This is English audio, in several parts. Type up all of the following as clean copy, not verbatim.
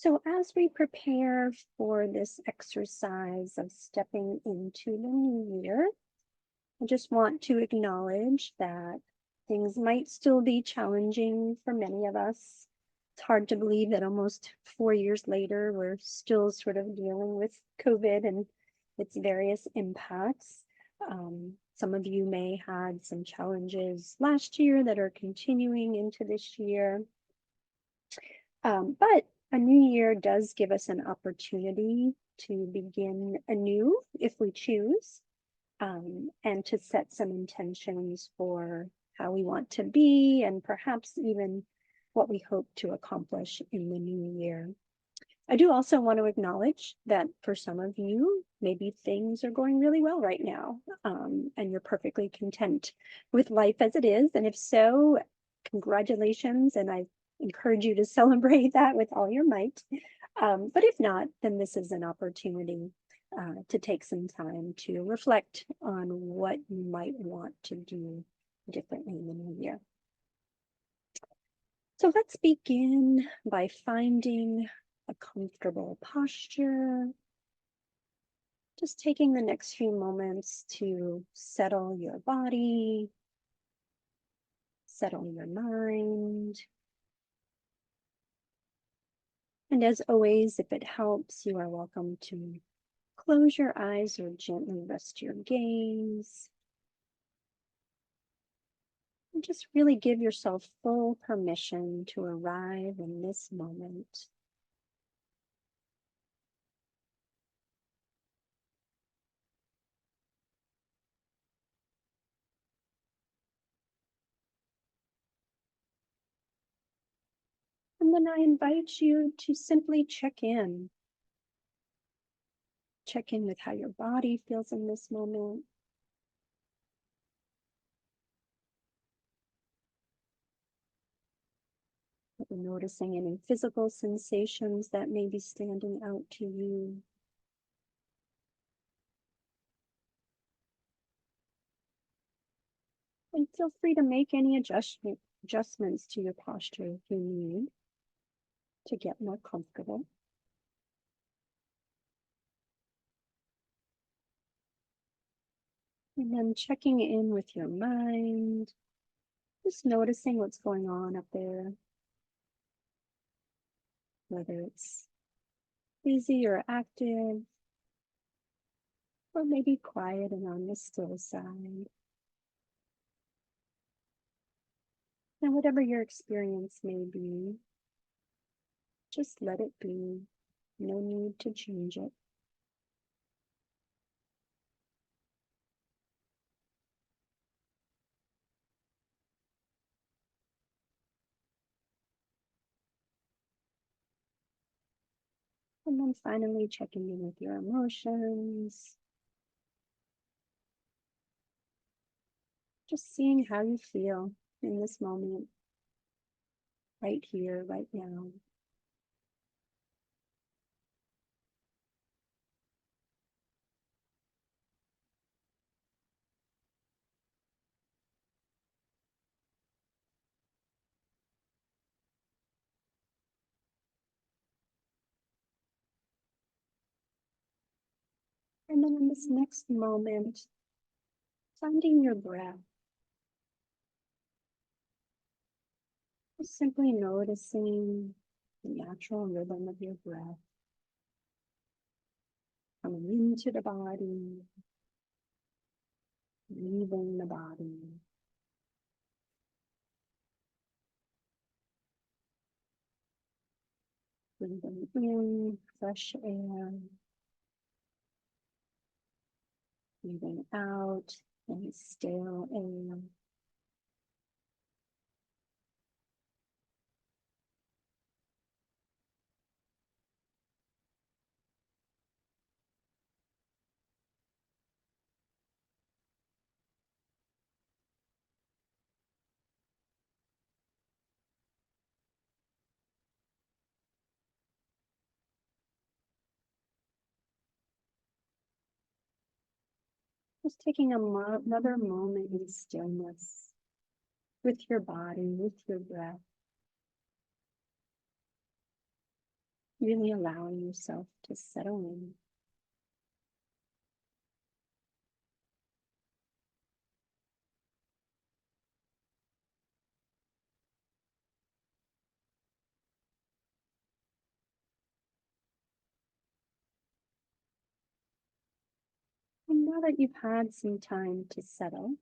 So as we prepare for this exercise of stepping into the new year, I just want to acknowledge that things might still be challenging for many of us. It's hard to believe that almost 4 years later, we're still sort of dealing with COVID and its various impacts. Some of you may had some challenges last year that are continuing into this year. But a new year does give us an opportunity to begin anew if we choose, and to set some intentions for how we want to be and perhaps even what we hope to accomplish in the new year. I do also want to acknowledge that for some of you, maybe things are going really well right now, and you're perfectly content with life as it is. And if so, congratulations, and I encourage you to celebrate that with all your might. But if not, then this is an opportunity to take some time to reflect on what you might want to do differently in the new year. So let's begin by finding a comfortable posture. Just taking the next few moments to settle your body, settle your mind. And as always, if it helps, you are welcome to close your eyes or gently rest your gaze. And just really give yourself full permission to arrive in this moment. And then I invite you to simply check in. Check in with how your body feels in this moment. Are you noticing any physical sensations that may be standing out to you? And feel free to make any adjustments to your posture if you need to get more comfortable. And then checking in with your mind, just noticing what's going on up there, whether it's busy or active, or maybe quiet and on the still side. And whatever your experience may be, just let it be. No need to change it. And then finally checking in with your emotions. Just seeing how you feel in this moment, right here, right now. And then in this next moment, finding your breath. Just simply noticing the natural rhythm of your breath coming into the body, leaving the body. Breathing in fresh air, breathing out any stale air. Just taking another moment in stillness with your body, with your breath. really allowing yourself to settle in. And now that you've had some time to settle,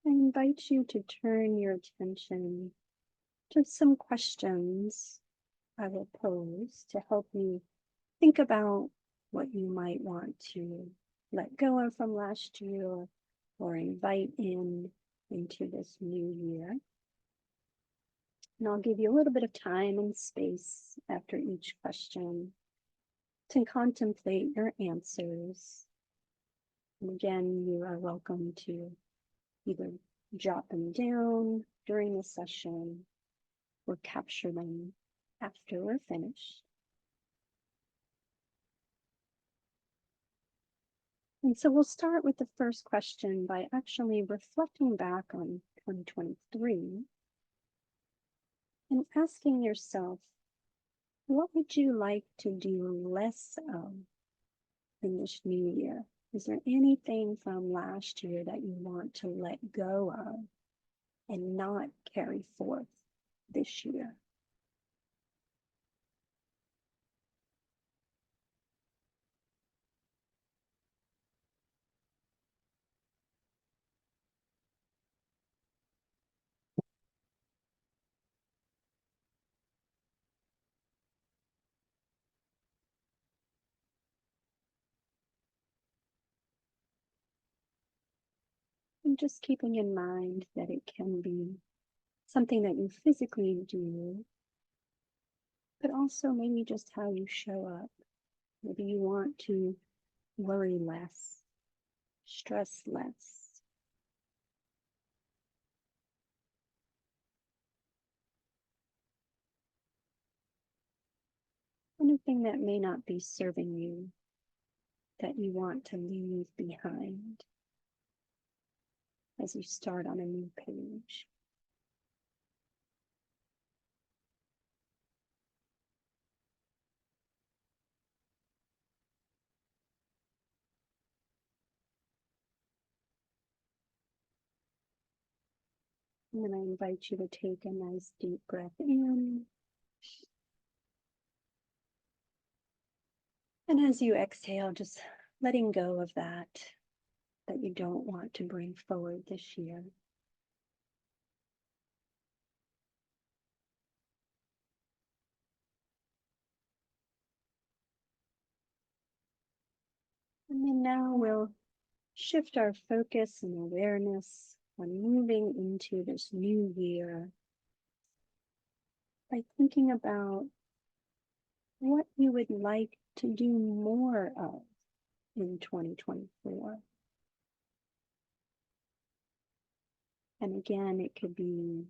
I invite you to turn your attention to some questions I will pose to help you think about what you might want to let go of from last year or invite into this new year. And I'll give you a little bit of time and space after each question to contemplate your answers. And again, you are welcome to either jot them down during the session or capture them after we're finished. And so we'll start with the first question by actually reflecting back on 2023 and asking yourself, what would you like to do less of in this new year? Is there anything from last year that you want to let go of and not carry forth this year? And just keeping in mind that it can be something that you physically do, but also maybe just how you show up. Maybe you want to worry less, stress less. Anything that may not be serving you that you want to leave behind as you start on a new page. And then I invite you to take a nice deep breath in. And as you exhale, just letting go of that you don't want to bring forward this year. And then now we'll shift our focus and awareness on moving into this new year by thinking about what you would like to do more of in 2024. And again, it could be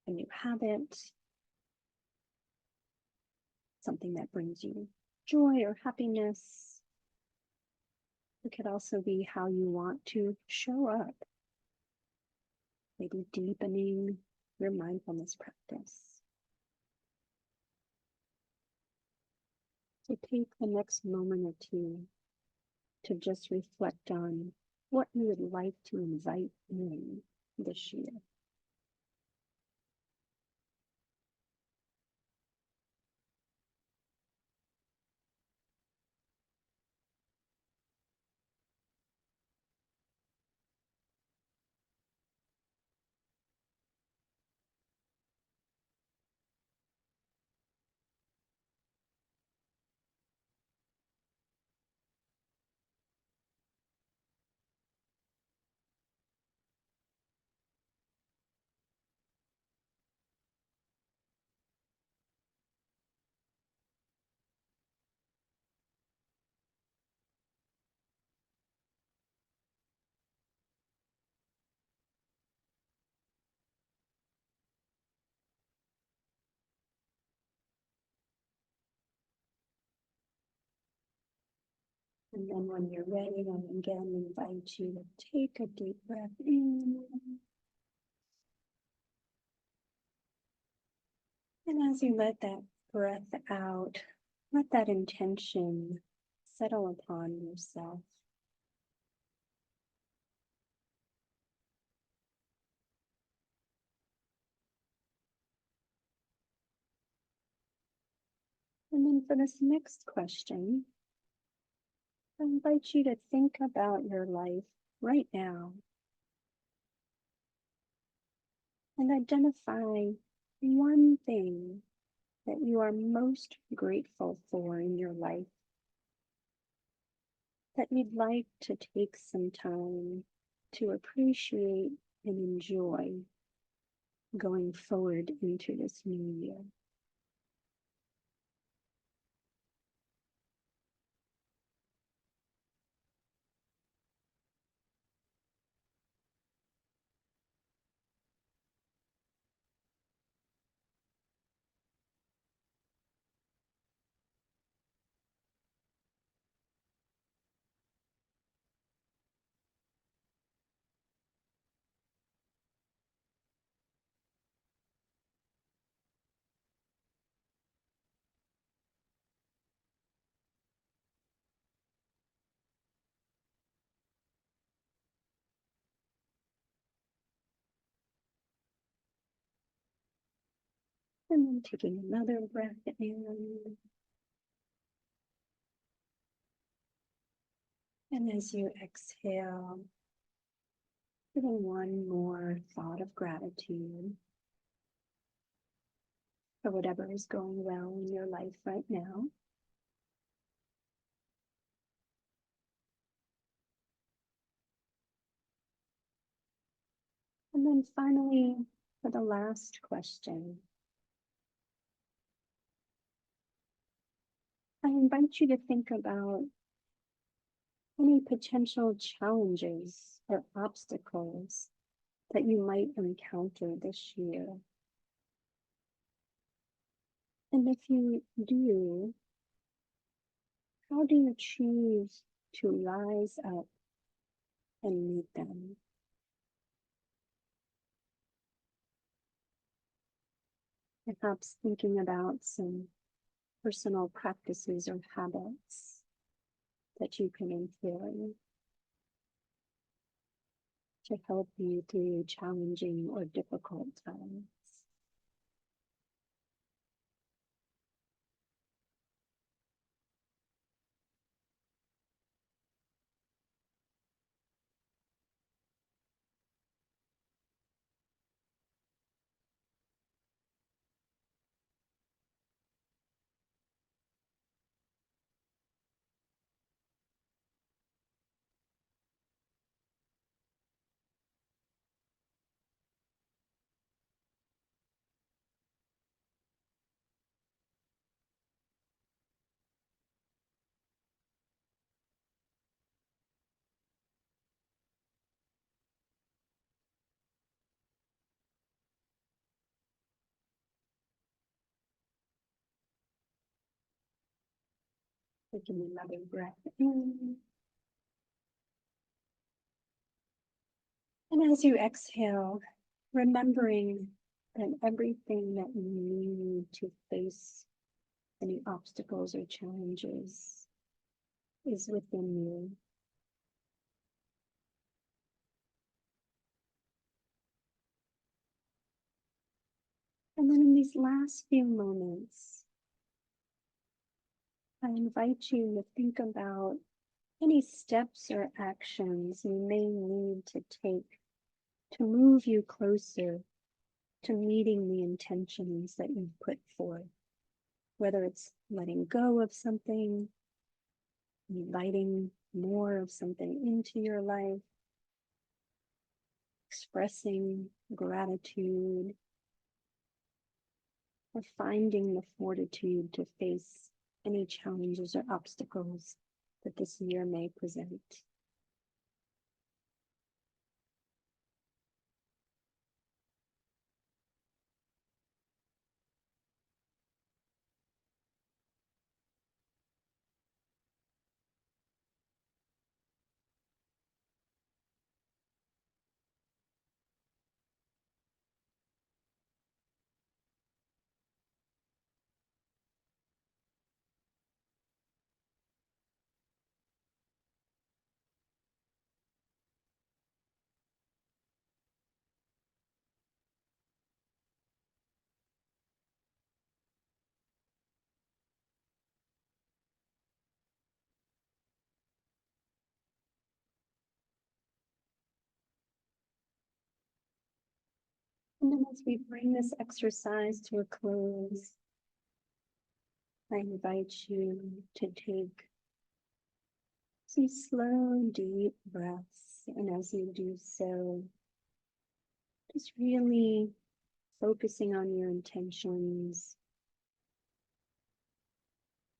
a new habit, something that brings you joy or happiness. It could also be how you want to show up, maybe deepening your mindfulness practice. So take the next moment or two to just reflect on what you would like to invite in this year. And then when you're ready, I'll again invite you to take a deep breath in. And as you let that breath out, let that intention settle upon yourself. And then for this next question, I invite you to think about your life right now and identify one thing that you are most grateful for in your life that you'd like to take some time to appreciate and enjoy going forward into this new year. And then taking another breath in. And as you exhale, giving one more thought of gratitude for whatever is going well in your life right now. And then finally, for the last question, I invite you to think about any potential challenges or obstacles that you might encounter this year. And if you do, how do you choose to rise up and meet them? Perhaps thinking about some personal practices or habits that you can employ to help you through challenging or difficult times. Taking another breath in. And as you exhale, remembering that everything that you need to face any obstacles or challenges is within you. And then in these last few moments, I invite you to think about any steps or actions you may need to take to move you closer to meeting the intentions that you've put forth, whether it's letting go of something, inviting more of something into your life, expressing gratitude, or finding the fortitude to face any challenges or obstacles that this year may present. And then as we bring this exercise to a close, I invite you to take some slow, deep breaths. And as you do so, just really focusing on your intentions,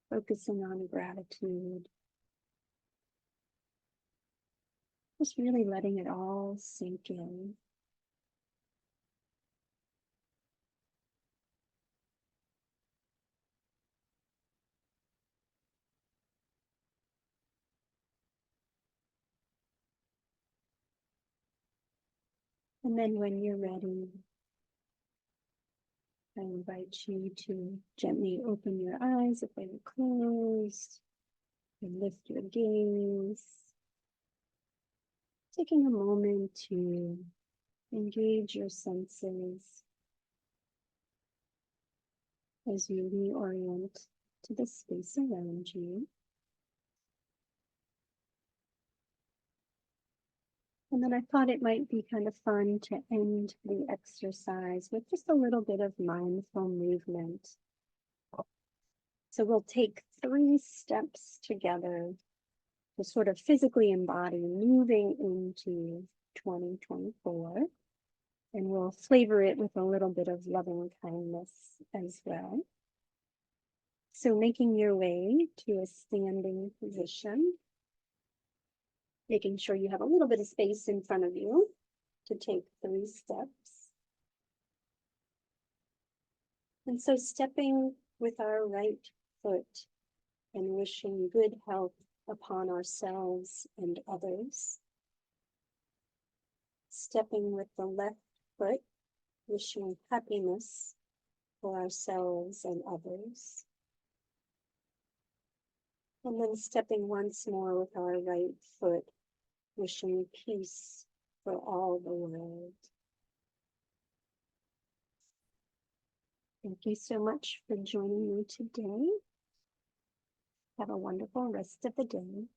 focusing on gratitude, just really letting it all sink in. And then when you're ready, I invite you to gently open your eyes if they were closed, and lift your gaze, taking a moment to engage your senses as you reorient to the space around you. And then I thought it might be kind of fun to end the exercise with just a little bit of mindful movement. So we'll take 3 steps together to sort of physically embody moving into 2024. And we'll flavor it with a little bit of loving kindness as well. So making your way to a standing position, making sure you have a little bit of space in front of you to take 3 steps. And so stepping with our right foot and wishing good health upon ourselves and others. Stepping with the left foot, wishing happiness for ourselves and others. And then stepping once more with our right foot, wishing peace for all the world. Thank you so much for joining me today. Have a wonderful rest of the day.